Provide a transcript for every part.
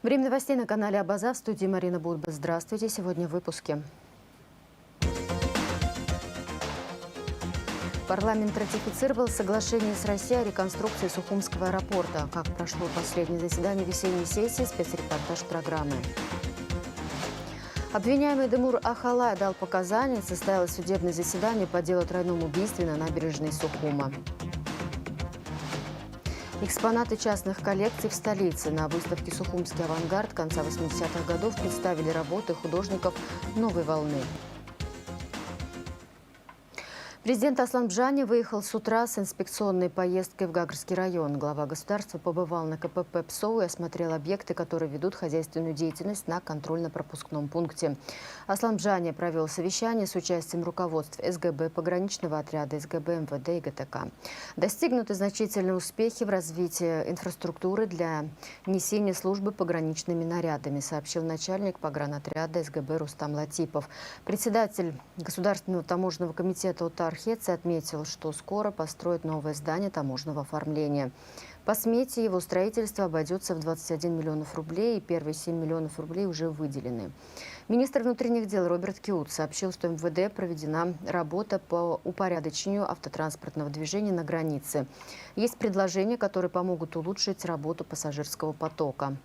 Время новостей на канале Абаза. В студии Марина Будба. Здравствуйте. Сегодня в выпуске. Парламент ратифицировал соглашение с Россией о реконструкции Сухумского аэропорта. Как прошло последнее заседание весенней сессии, спецрепортаж программы. Обвиняемый Демур Ахалай дал показания. Состоялось судебное заседание по делу о тройном убийстве на набережной Сухума. Экспонаты частных коллекций в столице. На выставке «Сухумский авангард» конца 80-х годов представили работы художников новой волны. Президент Аслан Бжани выехал с утра с инспекционной поездкой в Гагарский район. Глава государства побывал на КПП ПСО и осмотрел объекты, которые ведут хозяйственную деятельность на контрольно-пропускном пункте. Аслан Бжани провел совещание с участием руководств СГБ, пограничного отряда СГБ, МВД и ГТК. Достигнуты значительные успехи в развитии инфраструктуры для несения службы пограничными нарядами, сообщил начальник погранотряда СГБ Рустам Латипов. Председатель Государственного таможенного комитета УТАР Хетце отметил, что скоро построят новое здание таможенного оформления. По смете его строительство обойдется в 21 миллионов рублей, и первые 7 миллионов рублей уже выделены. Министр внутренних дел Роберт Киут сообщил, что МВД проведена работа по упорядочению автотранспортного движения на границе. Есть предложения, которые помогут улучшить работу пассажирского потока.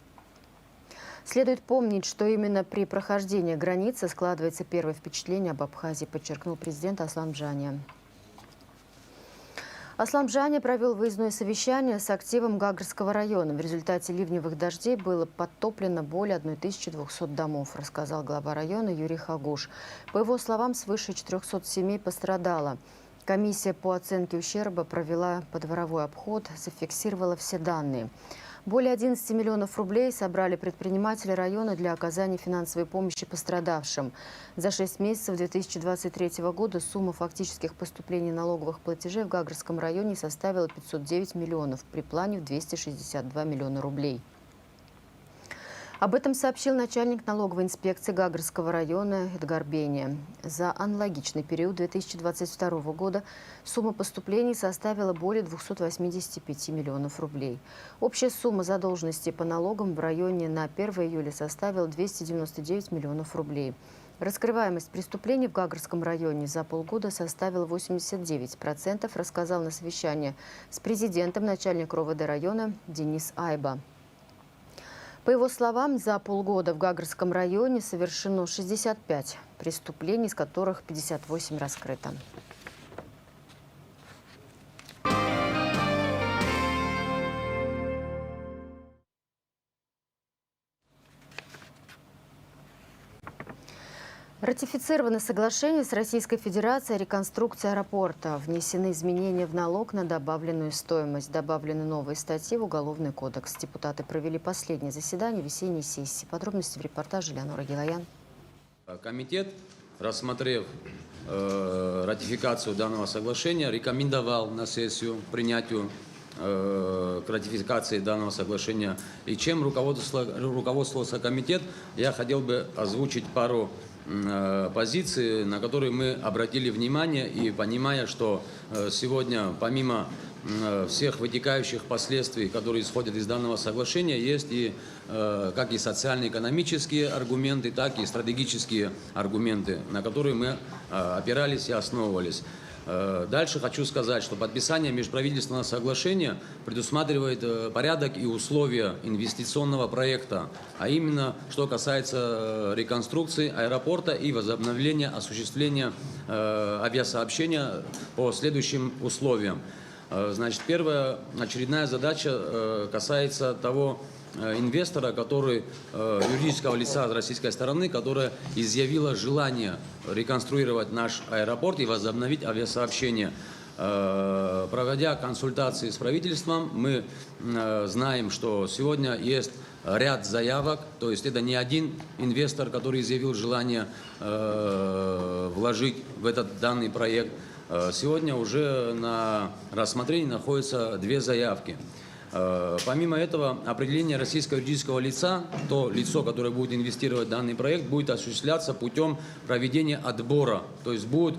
Следует помнить, что именно при прохождении границы складывается первое впечатление об Абхазии, подчеркнул президент Аслан Бжани. Аслан Бжани провел выездное совещание с активом Гагарского района. В результате ливневых дождей было подтоплено более 1200 домов, рассказал глава района Юрий Хагуш. По его словам, свыше 400 семей пострадало. Комиссия по оценке ущерба провела подворовой обход, зафиксировала все данные. Более 11 миллионов рублей собрали предприниматели района для оказания финансовой помощи пострадавшим. За 6 месяцев 2023 года сумма фактических поступлений налоговых платежей в Гагарском районе составила 509 миллионов, при плане в 262 миллиона рублей. Об этом сообщил начальник налоговой инспекции Гагарского района Эдгар Бения. За аналогичный период 2022 года сумма поступлений составила более 285 миллионов рублей. Общая сумма задолженности по налогам в районе на 1 июля составила 299 миллионов рублей. Раскрываемость преступлений в Гагарском районе за полгода составила 89%, рассказал на совещании с президентом начальник РОВД района Денис Айба. По его словам, за полгода в Гагарском районе совершено 65 преступлений, из которых 58 раскрыто. Ратифицировано соглашение с Российской Федерацией о реконструкции аэропорта. Внесены изменения в налог на добавленную стоимость. Добавлены новые статьи в Уголовный кодекс. Депутаты провели последнее заседание весенней сессии. Подробности в репортаже Леонора Гилаян. Комитет, рассмотрев ратификацию данного соглашения, рекомендовал на сессию принятию к ратификации данного соглашения. И чем руководствовался комитет, я хотел бы озвучить пару позиций, на которые мы обратили внимание, и понимая, что сегодня помимо всех вытекающих последствий, которые исходят из данного соглашения, есть и как и социально-экономические аргументы, так и стратегические аргументы, на которые мы опирались и основывались. Дальше хочу сказать, что подписание межправительственного соглашения предусматривает порядок и условия инвестиционного проекта, а именно, что касается реконструкции аэропорта и возобновления осуществления авиасообщения по следующим условиям. Значит, первая очередная задача касается того инвестора, юридического лица российской стороны, которая изъявила желание реконструировать наш аэропорт и возобновить авиасообщение. Проводя консультации с правительством, мы знаем, что сегодня есть ряд заявок, то есть это не один инвестор, который изъявил желание вложить в этот данный проект. Сегодня уже на рассмотрении находятся две заявки. Помимо этого, определение российского юридического лица, то лицо, которое будет инвестировать в данный проект, будет осуществляться путем проведения отбора. То есть будет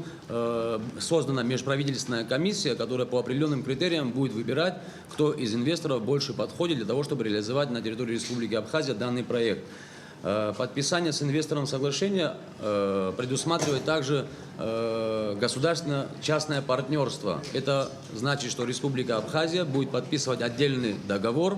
создана межправительственная комиссия, которая по определенным критериям будет выбирать, кто из инвесторов больше подходит для того, чтобы реализовать на территории Республики Абхазия данный проект. Подписание с инвестором соглашения предусматривает также государственно-частное партнерство. Это значит, что Республика Абхазия будет подписывать отдельный договор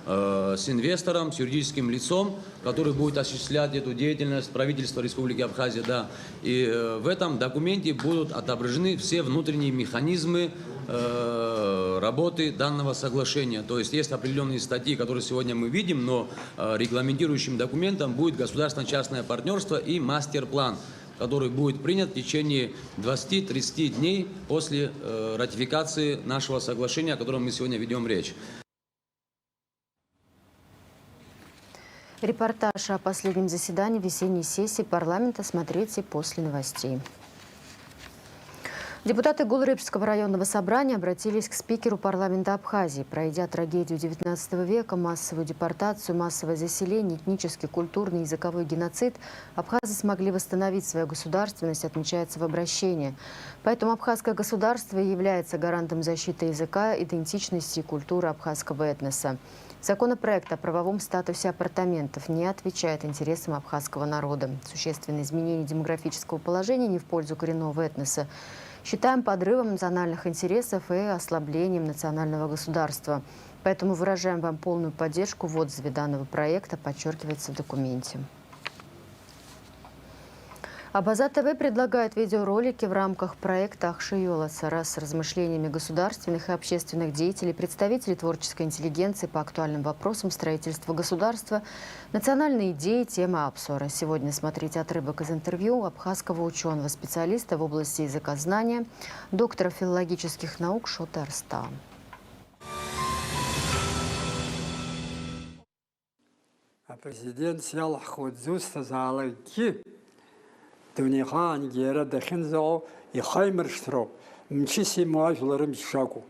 с инвестором, с юридическим лицом, который будет осуществлять эту деятельность правительства Республики Абхазия. Да. И в этом документе будут отображены все внутренние механизмы работы данного соглашения. То есть есть определенные статьи, которые сегодня мы видим, но регламентирующим документом будет государственно-частное партнерство и мастер-план, который будет принят в течение 20-30 дней после ратификации нашего соглашения, о котором мы сегодня ведем речь. Репортаж о последнем заседании весенней сессии парламента смотрите после новостей. Депутаты Гулрыбского районного собрания обратились к спикеру парламента Абхазии. Пройдя трагедию XIX века, массовую депортацию, массовое заселение, этнический, культурный, языковой геноцид, абхазы смогли восстановить свою государственность, отмечается в обращении. Поэтому абхазское государство является гарантом защиты языка, идентичности и культуры абхазского этноса. Законопроект о правовом статусе апартаментов не отвечает интересам абхазского народа. Существенные изменения демографического положения не в пользу коренного этноса. Считаем подрывом национальных интересов и ослаблением национального государства. Поэтому выражаем вам полную поддержку в отзыве данного проекта, подчеркивается в документе. Абаза ТВ предлагает видеоролики в рамках проекта «Ахши Йоласара» с размышлениями государственных и общественных деятелей, представителей творческой интеллигенции по актуальным вопросам строительства государства, национальные идеи, темы обзора. Сегодня смотрите отрывок из интервью абхазского ученого-специалиста в области языкознания, доктора филологических наук Шоты Арста. Президент Сиал Ходзуста Залаки Дунихан Гера Дахинзо и Хаймерштроп Мчиси Муажларым Шаку.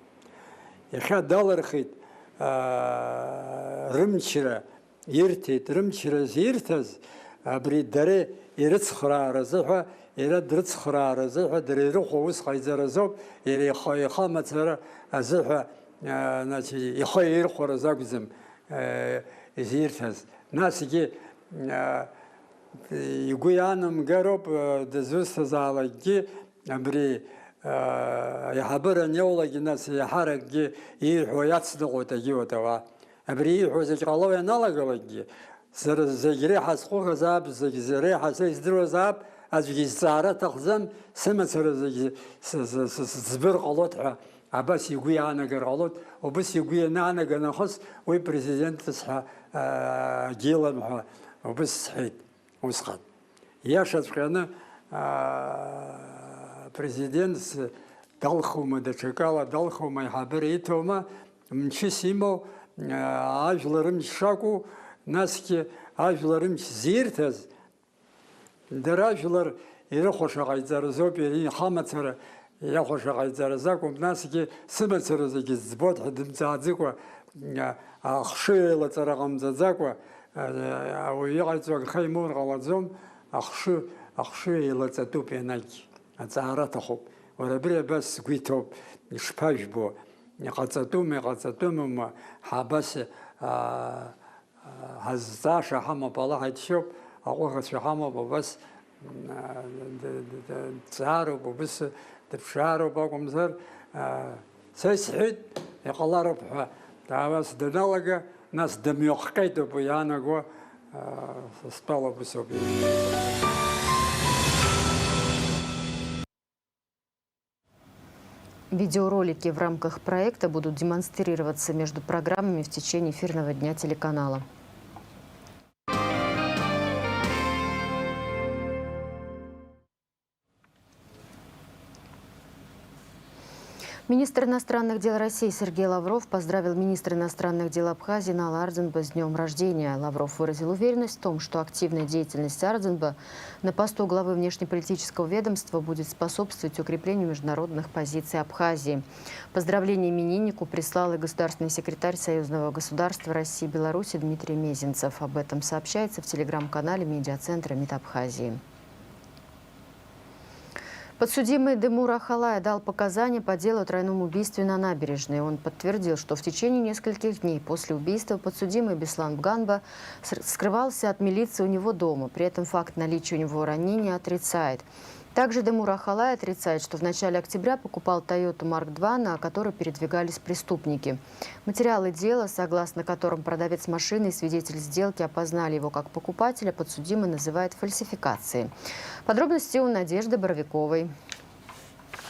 И Хадалархит Рымчира Иртит Рымчира Зиртаз Абридаре Ирцхра Разаха Ирадрцхра Разаха Дрирухус Хайзаразов Ири Хайхамацара Азаха значит Ихайр Хоразагзм Зиртаз Насики Югуянам Гароп Дезуста Залаги Абри Яхабара Неолаги Нас Яхараги и Хуяцдогота Гиотава. Абри Хузакалова Налагалаги. Загреха Схуха Заб, Загреха Сейздрозаб, Азгизара Тахзам, Семацара Збиркалотха. Абас Югуяна Гаралот, Обас Югуяна Ганахос, Уи президент Гилан, Обас Хит. Усхат. Я сейчас президент с Далхума дочекала, Далхума и Хабаритома, Мчисимо, Ажларым Шаку, Наски, Ажларым Зиртаз, Даражлар, Ирохошагайзаразоп, и Хамацара, Яхошагайзаразакум, Наски, Симацаразаки, Збот, Хадимцадзиква, Ахшила Царагамзадзаква, а уехать Хаймур Галадзом, Ахши Лацатуп и Найки, Ацаратахоп, Урабрия Бас Гуитоп, Шпажбо, Хацатум, Хабас Хазаша Хама Палахатшоп, Ахуха Шахама Бабас Цару, Бабас Тепшару Багумзар, Сайсхит, Якаларов, Тавас Деналага. Нас демьохкайто поянаго спало по собі. Видеоролики в рамках проекта будут демонстрироваться между программами в течение эфирного дня телеканала. Министр иностранных дел России Сергей Лавров поздравил министра иностранных дел Абхазии Нала Ардзинба с днем рождения. Лавров выразил уверенность в том, что активная деятельность Ардзинба на посту главы внешнеполитического ведомства будет способствовать укреплению международных позиций Абхазии. Поздравление имениннику прислал и государственный секретарь Союзного государства России и Беларуси Дмитрий Мезенцев. Об этом сообщается в телеграм-канале медиацентра МИД Абхазии. Подсудимый Демур Ахалай дал показания по делу о тройном убийстве на набережной. Он подтвердил, что в течение нескольких дней после убийства подсудимый Беслан Бганба скрывался от милиции у него дома. При этом факт наличия у него ранения отрицает. Также Демур Ахалай отрицает, что в начале октября покупал Toyota Mark II, на которой передвигались преступники. Материалы дела, согласно которым продавец машины и свидетель сделки опознали его как покупателя, подсудимый называет фальсификацией. Подробности у Надежды Боровиковой.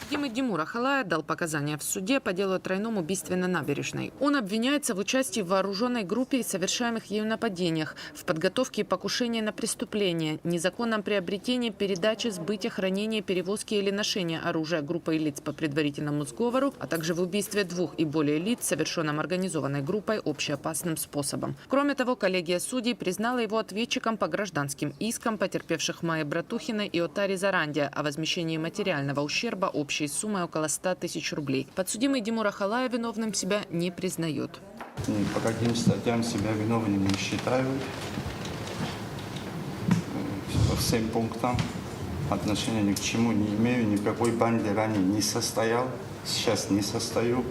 Подсудимый Демур Ахалай дал показания в суде по делу о тройном убийстве на набережной. Он обвиняется в участии в вооруженной группе и совершаемых ею нападениях, в подготовке и покушении на преступление, незаконном приобретении, передаче, сбытии, хранении, перевозке или ношении оружия группой лиц по предварительному сговору, а также в убийстве 2 и более лиц, совершенном организованной группой общеопасным способом. Кроме того, коллегия судей признала его ответчиком по гражданским искам потерпевших Майи Братухиной и Отари Заранди о возмещении материального ущерба общей суммой около 100 тысяч рублей. Подсудимый Демур Ахалай виновным себя не признает. По каким статьям себя виновным не считаю. По всем пунктам отношения ни к чему не имею. Никакой банде ранее не состоял. Сейчас не состою.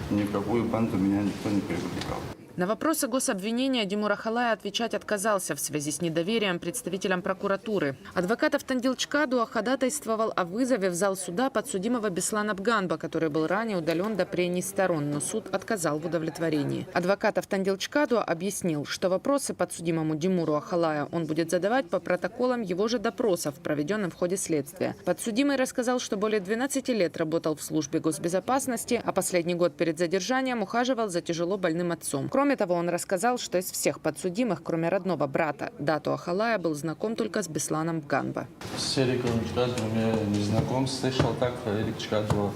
Ни в какую банду меня никто не привлекал. На вопросы гособвинения Демур Ахалай отвечать отказался в связи с недоверием представителям прокуратуры. Адвокат Автандил Чкадуа ходатайствовал о вызове в зал суда подсудимого Беслана Бганба, который был ранее удален до прений сторон, но суд отказал в удовлетворении. Адвокат Автандил Чкадуа объяснил, что вопросы подсудимому Демуру Ахалаю он будет задавать по протоколам его же допросов, проведенным в ходе следствия. Подсудимый рассказал, что более 12 лет работал в службе госбезопасности, а последний год перед задержанием ухаживал за тяжело больным отцом. Кроме того, он рассказал, что из всех подсудимых, кроме родного брата Дату Ахалая, был знаком только с Бесланом Бганба. С Эриком Чкадуа я не знаком, слышал так, Эрик Чкадуа,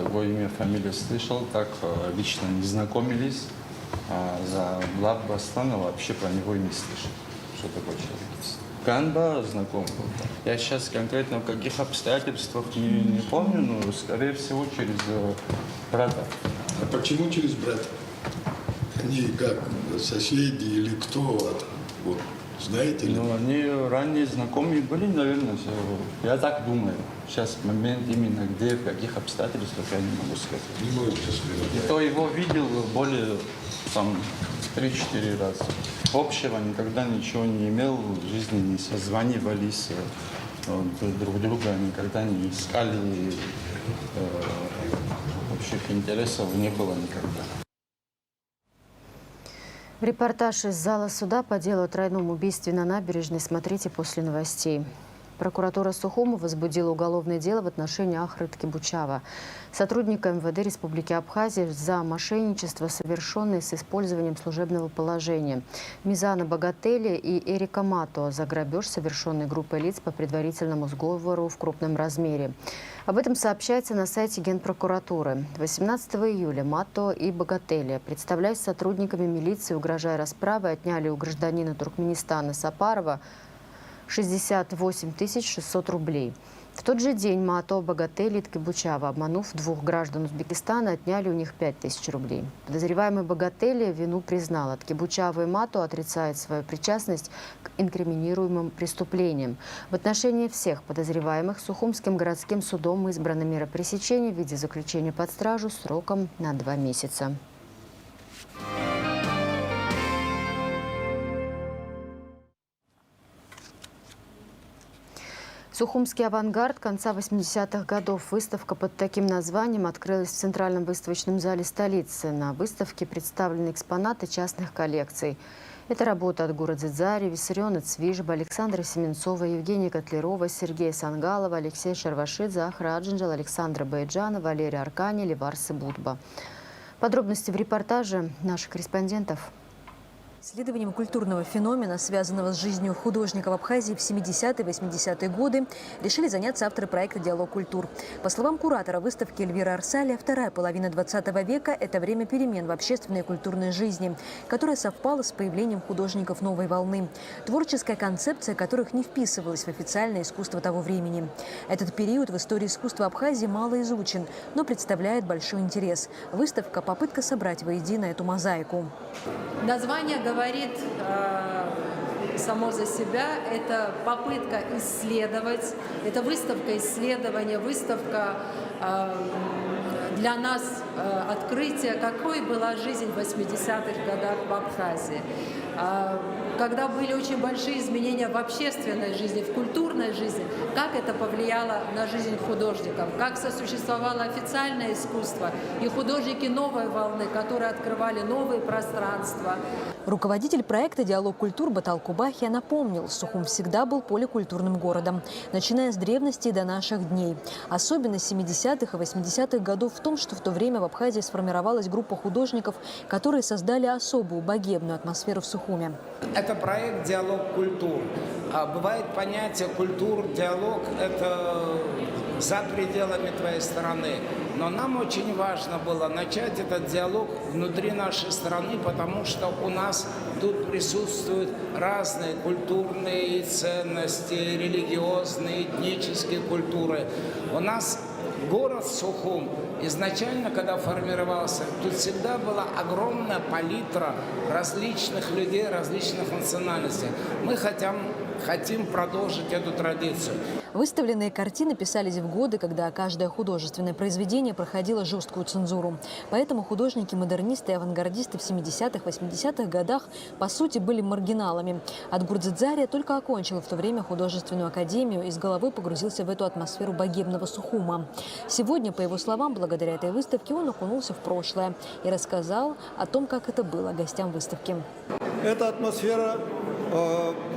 его имя, фамилия слышал, так лично не знакомились. А за Влад Бастана вообще про него и не слышал, что такое человек. Бганба знаком был. Я сейчас конкретно в каких обстоятельствах не помню, но скорее всего через брата. А почему через брата? Они как, соседи или кто? Вот, знаете ли? Ну, они ранее знакомые были, наверное, я так думаю. Сейчас момент именно где, в каких обстоятельствах, я не могу сказать. Не можете сказать. И то его видел более, там, 3-4 раза. Общего никогда ничего не имел, в жизни не созванивались друг друга, никогда не искали, общих интересов не было никогда. Репортаж из зала суда по делу о тройном убийстве на набережной смотрите после новостей. Прокуратура Сухума возбудила уголовное дело в отношении Ахрыт Кибучава, сотрудника МВД Республики Абхазия, за мошенничество, совершенное с использованием служебного положения. Мизана Богатели и Эрика Мато за грабеж, совершенный группой лиц по предварительному сговору в крупном размере. Об этом сообщается на сайте Генпрокуратуры. 18 июля Мато и Богатели, представляясь сотрудниками милиции, угрожая расправой, отняли у гражданина Туркменистана Сапарова 68 600 рублей. В тот же день Мато, Богатели и Ткибучава, обманув 2 граждан Узбекистана, отняли у них 5000 рублей. Подозреваемый Богатели вину признал. Ткибучава и Мато отрицают свою причастность к инкриминируемым преступлениям. В отношении всех подозреваемых Сухумским городским судом избрана мера пресечения в виде заключения под стражу сроком на 2 месяца. Сухумский авангард конца 80-х годов. Выставка под таким названием открылась в Центральном выставочном зале столицы. На выставке представлены экспонаты частных коллекций. Это работа от Гура Дзидзари, Виссариона Цвижба, Александра Семенцова, Евгения Котлярова, Сергея Сангалова, Алексея Шарвашидзе, Ахра Аджинджал, Александра Байджана, Валерия Аркани, Ливарсы Будба. Подробности в репортаже наших корреспондентов. Исследованием культурного феномена, связанного с жизнью художника в Абхазии в 70-е и 80-е годы, решили заняться авторы проекта «Диалог культур». По словам куратора выставки Эльвиры Арсаля, вторая половина 20 века – это время перемен в общественной и культурной жизни, которая совпала с появлением художников новой волны, творческая концепция которых не вписывалась в официальное искусство того времени. Этот период в истории искусства Абхазии мало изучен, но представляет большой интерес. Выставка – попытка собрать воедино эту мозаику. Название говорит само за себя. Это попытка исследовать. Это выставка исследования, выставка для нас открытия, какой была жизнь в 80-х годах в Абхазии. Когда были очень большие изменения в общественной жизни, в культурной жизни, как это повлияло на жизнь художников, как сосуществовало официальное искусство и художники новой волны, которые открывали новые пространства. Руководитель проекта «Диалог культур» Батал Кубахия напомнил, Сухум всегда был поликультурным городом, начиная с древности и до наших дней. Особенность 70-х и 80-х годов в том, что в то время в Абхазии сформировалась группа художников, которые создали особую богемную атмосферу в Сухуме. Это проект «Диалог культур». Бывает понятие культур, диалог – это за пределами твоей страны. Но нам очень важно было начать этот диалог внутри нашей страны, потому что у нас тут присутствуют разные культурные ценности, религиозные, этнические культуры. У нас город Сухум изначально, когда формировался, тут всегда была огромная палитра различных людей, различных национальностей. Мы хотим продолжить эту традицию. Выставленные картины писались в годы, когда каждое художественное произведение проходило жесткую цензуру. Поэтому художники-модернисты и авангардисты в 70-х, 80-х годах по сути были маргиналами. Атгурдзидзария только окончил в то время художественную академию и с головой погрузился в эту атмосферу богемного Сухума. Сегодня, по его словам, благодаря этой выставке он окунулся в прошлое и рассказал о том, как это было гостям выставки. Эта атмосфера,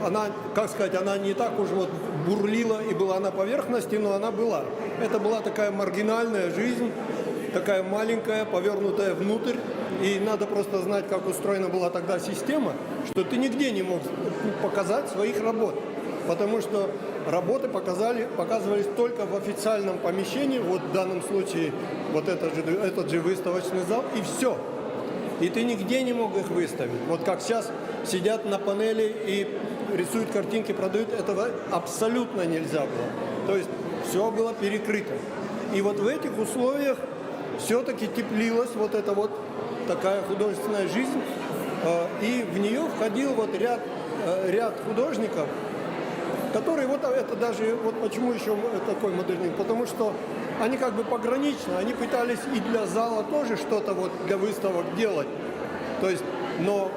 она, как сказать, она не так уж вот бурлила и была на поверхности, но она была. Это была такая маргинальная жизнь, такая маленькая, повернутая внутрь. И надо просто знать, как устроена была тогда система, что ты нигде не мог показать своих работ. Потому что работы показывались только в официальном помещении, вот в данном случае вот этот же выставочный зал, и все. И ты нигде не мог их выставить. Вот как сейчас сидят на панели и рисуют картинки, продают, этого абсолютно нельзя было. То есть все было перекрыто. И вот в этих условиях все-таки теплилась вот эта вот такая художественная жизнь. И в нее входил вот ряд художников, которые, вот это даже, вот почему еще такой модернизм, потому что они как бы погранично, они пытались и для зала тоже что-то вот для выставок делать, то есть, но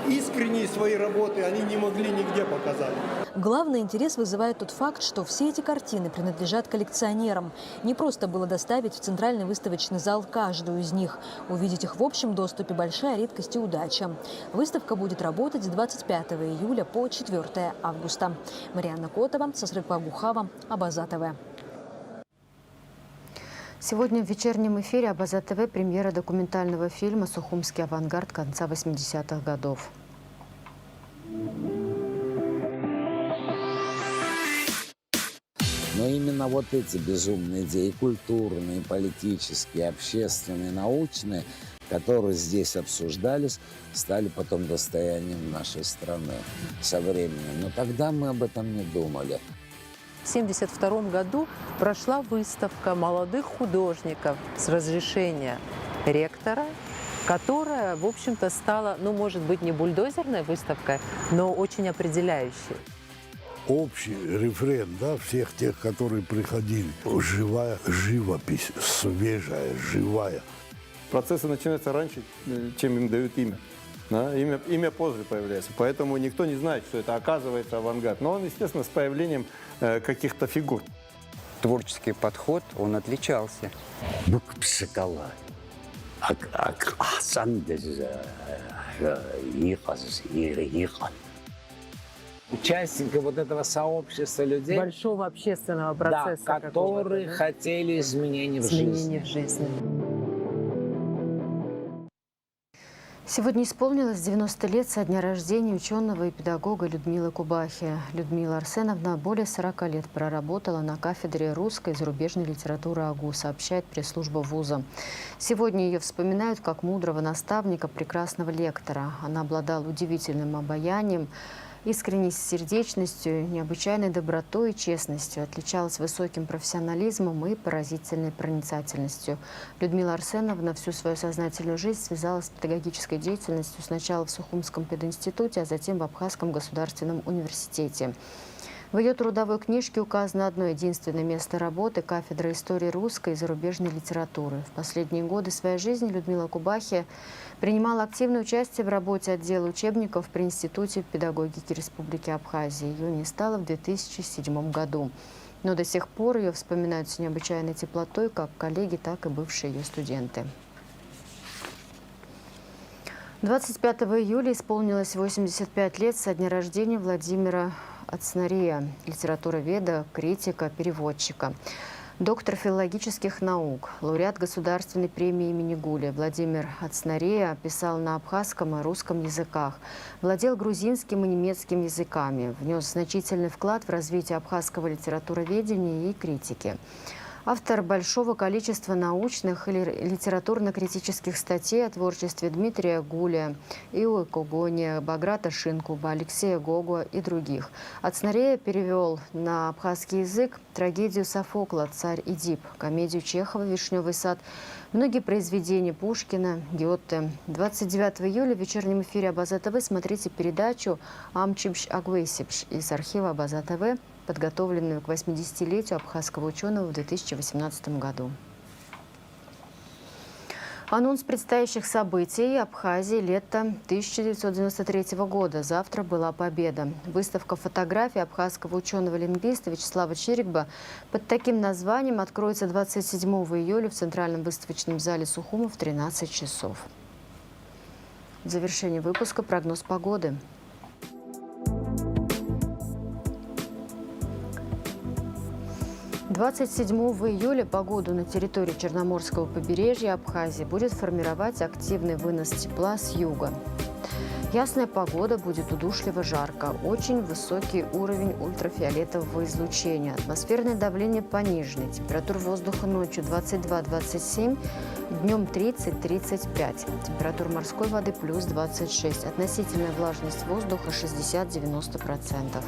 искренние свои работы они не могли нигде показать. Главный интерес вызывает тот факт, что все эти картины принадлежат коллекционерам. Не просто было доставить в центральный выставочный зал каждую из них. Увидеть их в общем доступе – большая редкость и удача. Выставка будет работать с 25 июля по 4 августа. Марианна Котова, Сосрыква Гухава, Абаза ТВ. Сегодня в вечернем эфире Абаза ТВ премьера документального фильма «Сухумский авангард» конца 80-х годов. Но именно вот эти безумные идеи, культурные, политические, общественные, научные, которые здесь обсуждались, стали потом достоянием нашей страны со временем. Но тогда мы об этом не думали. В 1972 году прошла выставка молодых художников с разрешения ректора, которая, в общем-то, стала, ну, может быть, не бульдозерной выставкой, но очень определяющей. Общий рефрен, да, всех тех, которые приходили. Живая живопись, свежая, живая. Процессы начинаются раньше, чем им дают имя. Да? Имя позже появляется, поэтому никто не знает, что это оказывается авангард. Но он, естественно, с появлением каких-то фигур. Творческий подход, он отличался. Участники вот этого сообщества людей, большого общественного процесса, да, которые хотели изменений в жизни. Сегодня исполнилось 90 лет со дня рождения ученого и педагога Людмилы Кубахи. Людмила Арсеновна более 40 лет проработала на кафедре русской и зарубежной литературы АГУ, сообщает пресс-служба вуза. Сегодня ее вспоминают как мудрого наставника, прекрасного лектора. Она обладала удивительным обаянием, искренней сердечностью, необычайной добротой и честностью, отличалась высоким профессионализмом и поразительной проницательностью. Людмила Арсеновна всю свою сознательную жизнь связала с педагогической деятельностью сначала в Сухумском пединституте, а затем в Абхазском государственном университете. В ее трудовой книжке указано одно единственное место работы – кафедра истории русской и зарубежной литературы. В последние годы своей жизни Людмила Кубахи принимала активное участие в работе отдела учебников при Институте педагогики Республики Абхазия. Ее не стало в 2007 году. Но до сих пор ее вспоминают с необычайной теплотой как коллеги, так и бывшие ее студенты. 25 июля исполнилось 85 лет со дня рождения Владимира Ацнария, литературоведа, критика, переводчика. Доктор филологических наук, лауреат Государственной премии имени Гуля Владимир Ацнария писал на абхазском и русском языках, владел грузинским и немецким языками, внес значительный вклад в развитие абхазского литературоведения и критики. Автор большого количества научных и литературно-критических статей о творчестве Дмитрия Гуля, Ио Когония, Баграта Шинкуба, Алексея Гогуа и других. Ацнария перевел на абхазский язык трагедию Софокла «Царь Эдип», комедию Чехова «Вишневый сад», многие произведения Пушкина, Гёте. 29 июля в вечернем эфире Абаза ТВ смотрите передачу «Амчимш Агвейсипш» из архива Абаза ТВ, подготовленную к 80-летию абхазского ученого в 2018 году. Анонс предстоящих событий Абхазии лето 1993 года. Завтра была победа. Выставка фотографий абхазского ученого-лингвиста Вячеслава Чирикба под таким названием откроется 27 июля в Центральном выставочном зале Сухума в 13 часов. В завершении выпуска прогноз погоды. – 27 июля погоду на территории Черноморского побережья Абхазии будет формировать активный вынос тепла с юга. Ясная погода, будет удушливо жарко, очень высокий уровень ультрафиолетового излучения, атмосферное давление пониженное, температура воздуха ночью 22-27, днем 30-35, температура морской воды плюс 26, относительная влажность воздуха 60-90%.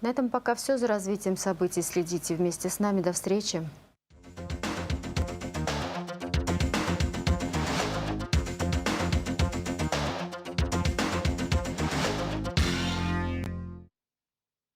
На этом пока все. За развитием событий следите вместе с нами. До встречи.